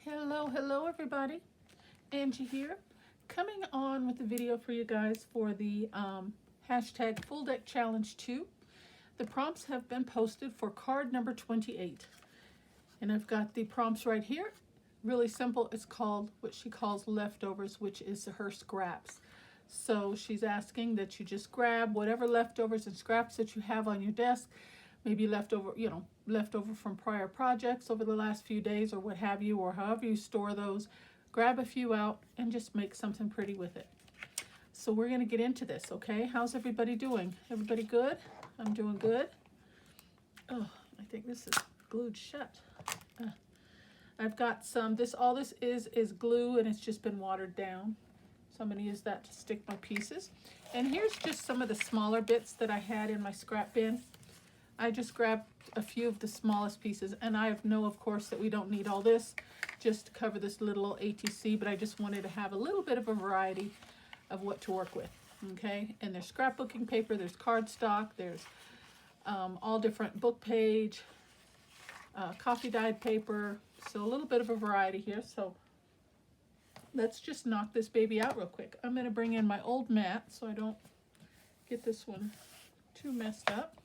Hello everybody. Angie here, coming on with a video for you guys for the hashtag Full Deck Challenge 2. The prompts have been posted for card number 28. And I've got the prompts right here. Really simple. It's called what she calls leftovers, which is her scraps. So she's asking that you just grab whatever leftovers and scraps that you have on your desk, maybe leftover from prior projects over the last few days or what have you, or however you store those. Grab a few out and just make something pretty with it. So we're going to get into this, okay? How's everybody doing? Everybody good? I'm doing good. Oh, I think this is glued shut. I've got some, all this is glue, and it's just been watered down. So I'm going to use that to stick my pieces. And here's just some of the smaller bits that I had in my scrap bin. I just grabbed a few of the smallest pieces, and I know, of course, that we don't need all this just to cover this little ATC, but I just wanted to have a little bit of a variety of what to work with, okay? And there's scrapbooking paper, there's cardstock, there's all different book page, coffee dyed paper, so a little bit of a variety here. So let's just knock this baby out real quick. I'm going to bring in my old mat so I don't get this one too messed up.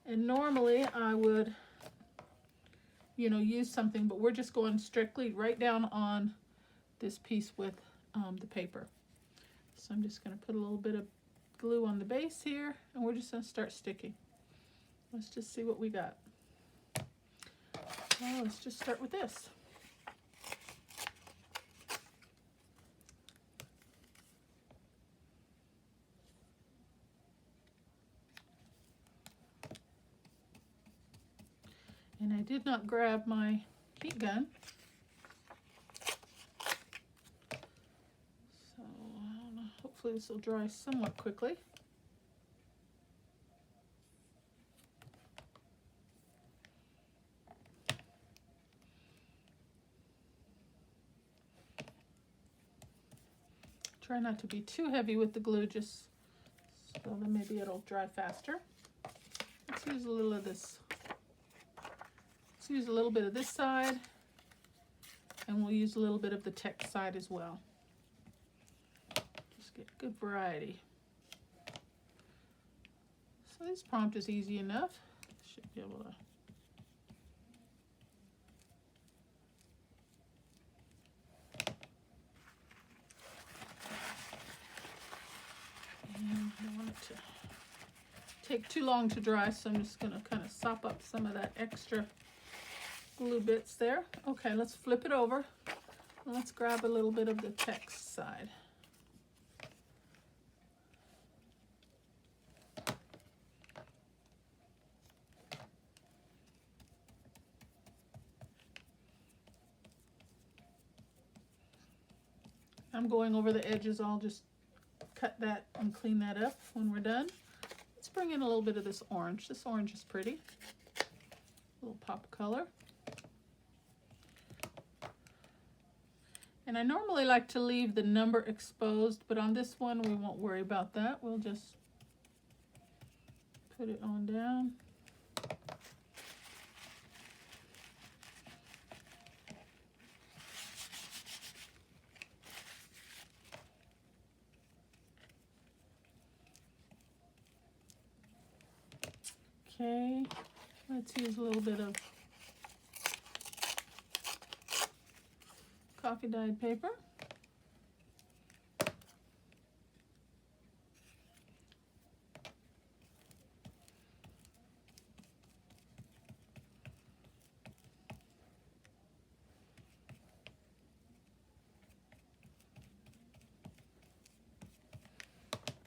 And normally I would, use something, but we're just going strictly right down on this piece with the paper. So I'm just going to put a little bit of glue on the base here, and we're just going to start sticking. Let's just see what we got. Well, let's just start with this. And I did not grab my heat gun. So, I don't know, hopefully this will dry somewhat quickly. Try not to be too heavy with the glue, just so then maybe it'll dry faster. Let's use a little of this. Let's use a little bit of this side, and we'll use a little bit of the text side as well. Just get good variety. So this prompt is easy enough. Should be able to. And I don't want it to take too long to dry, so I'm just going to kind of sop up some of that extra glue bits there. Okay, let's flip it over. Let's grab a little bit of the text side. I'm going over the edges. I'll just cut that and clean that up when we're done. Let's bring in a little bit of this orange. This orange is pretty. A little pop of color. And I normally like to leave the number exposed, but on this one we won't worry about that. We'll just put it on down. Okay, let's use a little bit of coffee dyed paper.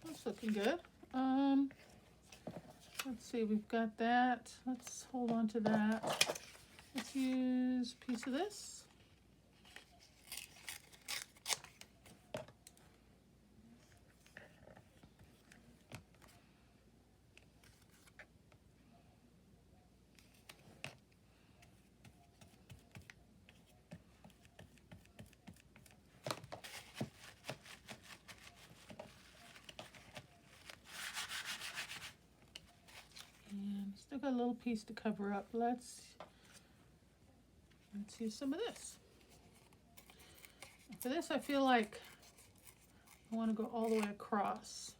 That's looking good. Let's see, we've got that. Let's hold on to that. Let's use a piece of this. Still got a little piece to cover up. Let's Let's use some of this. For this, I feel like I want to go all the way across.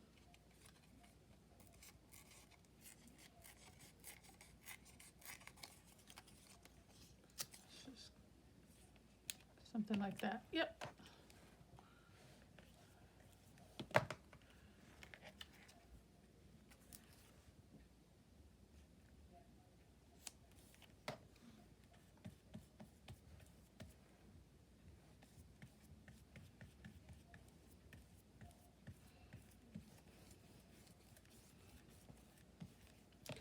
Just something like that. Yep.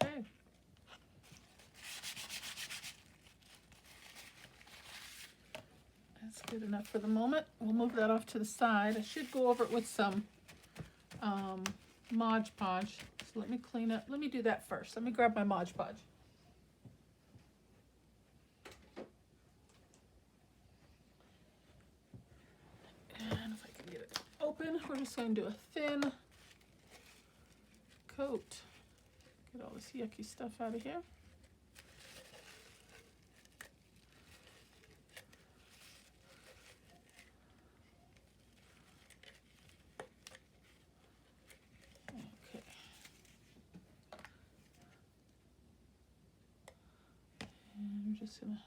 Okay. That's good enough for the moment. We'll move that off to the side. I should go over it with some Mod Podge. So let me clean up. Let me do that first. Let me grab my Mod Podge. And if I can get it open, we're just going to do a thin coat. Get all this yucky stuff out of here. Okay. And I'm just gonna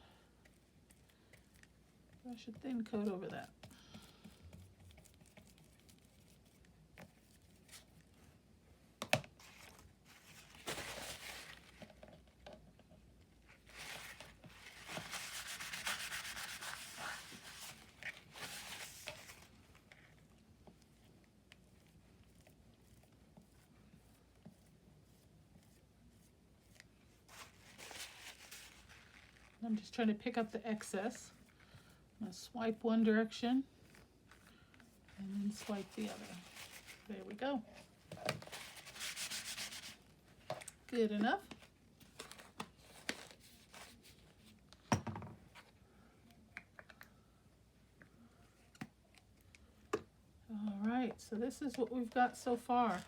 brush a thin coat over that. I'm just trying to pick up the excess. I'm going to swipe one direction and then swipe the other. There we go. Good enough. All right, so this is what we've got so far.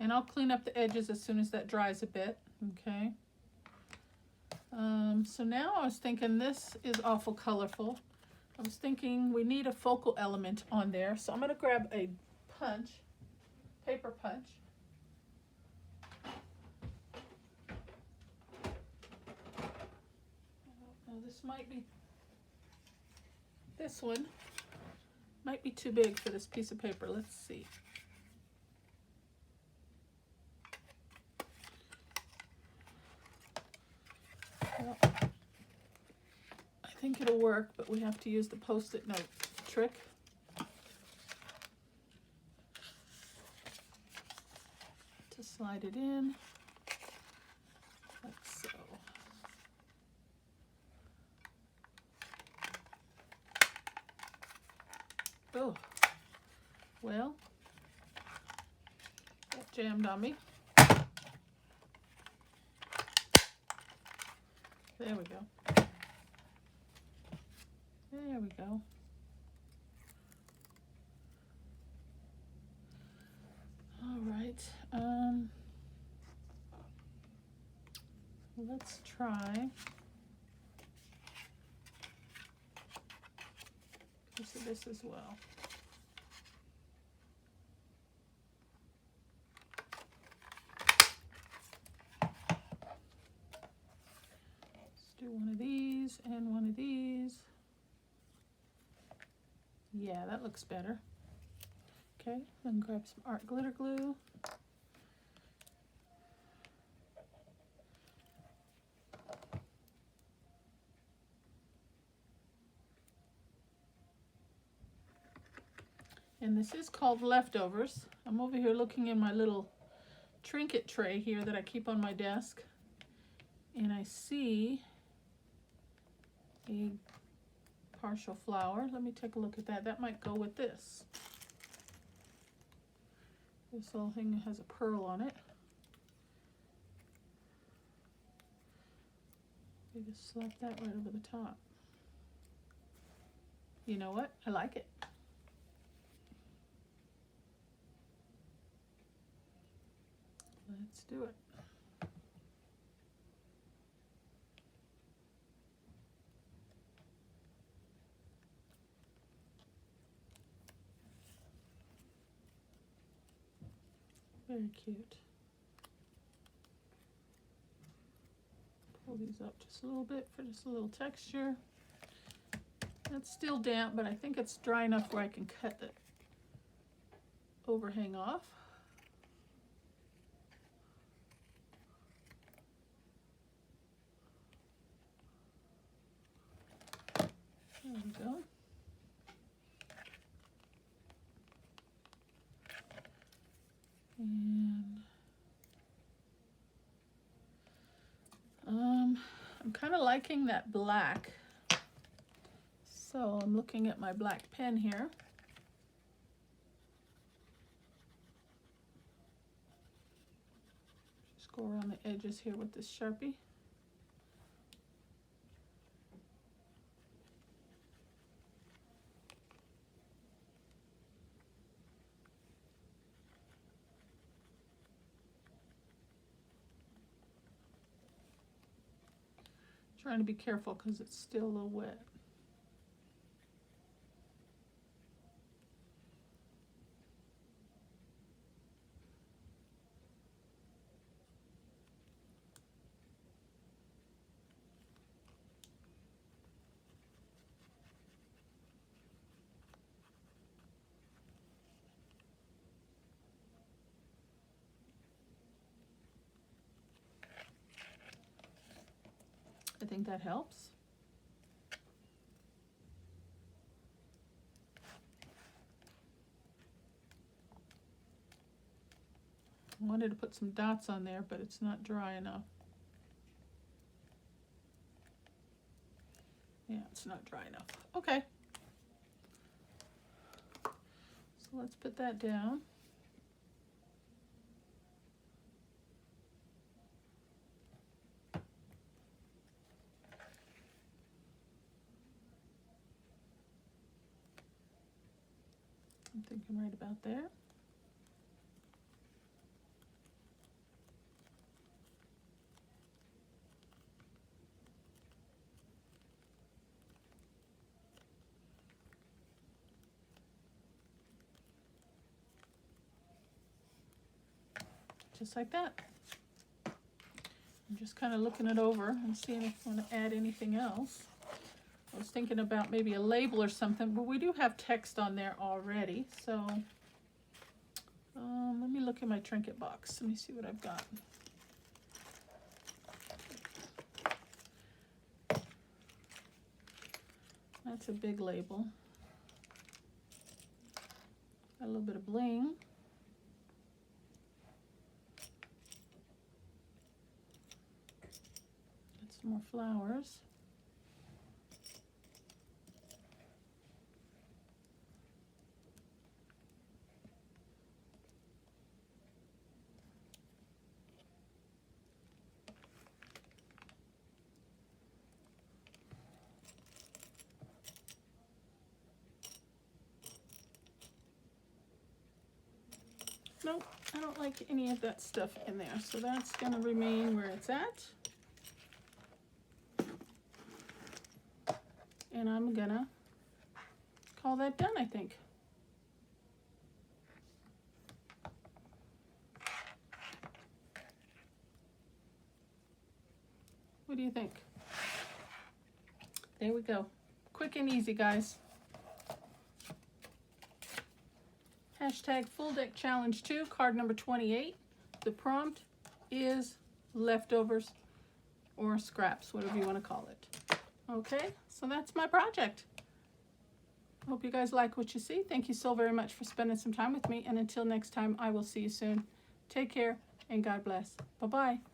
And I'll clean up the edges as soon as that dries a bit, okay? So now I was thinking this is awful colorful. I was thinking we need a focal element on there. So I'm going to grab a punch, paper punch. Oh, this might be, this one might be too big for this piece of paper. Let's see. Well, I think it'll work, but we have to use the Post-it note trick. To slide it in, like so. Oh, well, that jammed on me. There we go. There we go. All right. Let's try piece of this as well. Do one of these and one of these. Yeah, that looks better. Okay, then grab some art glitter glue. And this is called Leftovers. I'm over here looking in my little trinket tray here that I keep on my desk. And I see a partial flower. Let me take a look at that. That might go with this. This little thing has a pearl on it. You just slap that right over the top. You know what? I like it. Let's do it. Very cute. Pull these up just a little bit for just a little texture. It's still damp, but I think it's dry enough where I can cut the overhang off. There we go. And I'm kind of liking that black. So I'm looking at my black pen here. Just go around the edges here with this Sharpie. Trying to be careful because it's still a little wet. I think that helps. I wanted to put some dots on there, but it's not dry enough. Yeah, it's not dry enough. Okay. So let's put that down. I'm thinking right about there. Just like that. I'm just kind of looking it over and seeing if I want to add anything else. I was thinking about maybe a label or something, but we do have text on there already. So let me look in my trinket box. Let me see what I've got. That's a big label. Got a little bit of bling. Got some more flowers. Nope, I don't like any of that stuff in there, so that's gonna remain where it's at. And I'm gonna call that done, I think. What do you think? There we go. Quick and easy, guys. Hashtag Full Deck Challenge 2, card number 28. The prompt is leftovers or scraps, whatever you want to call it. Okay, so that's my project. I hope you guys like what you see. Thank you so very much for spending some time with me. And until next time, I will see you soon. Take care and God bless. Bye-bye.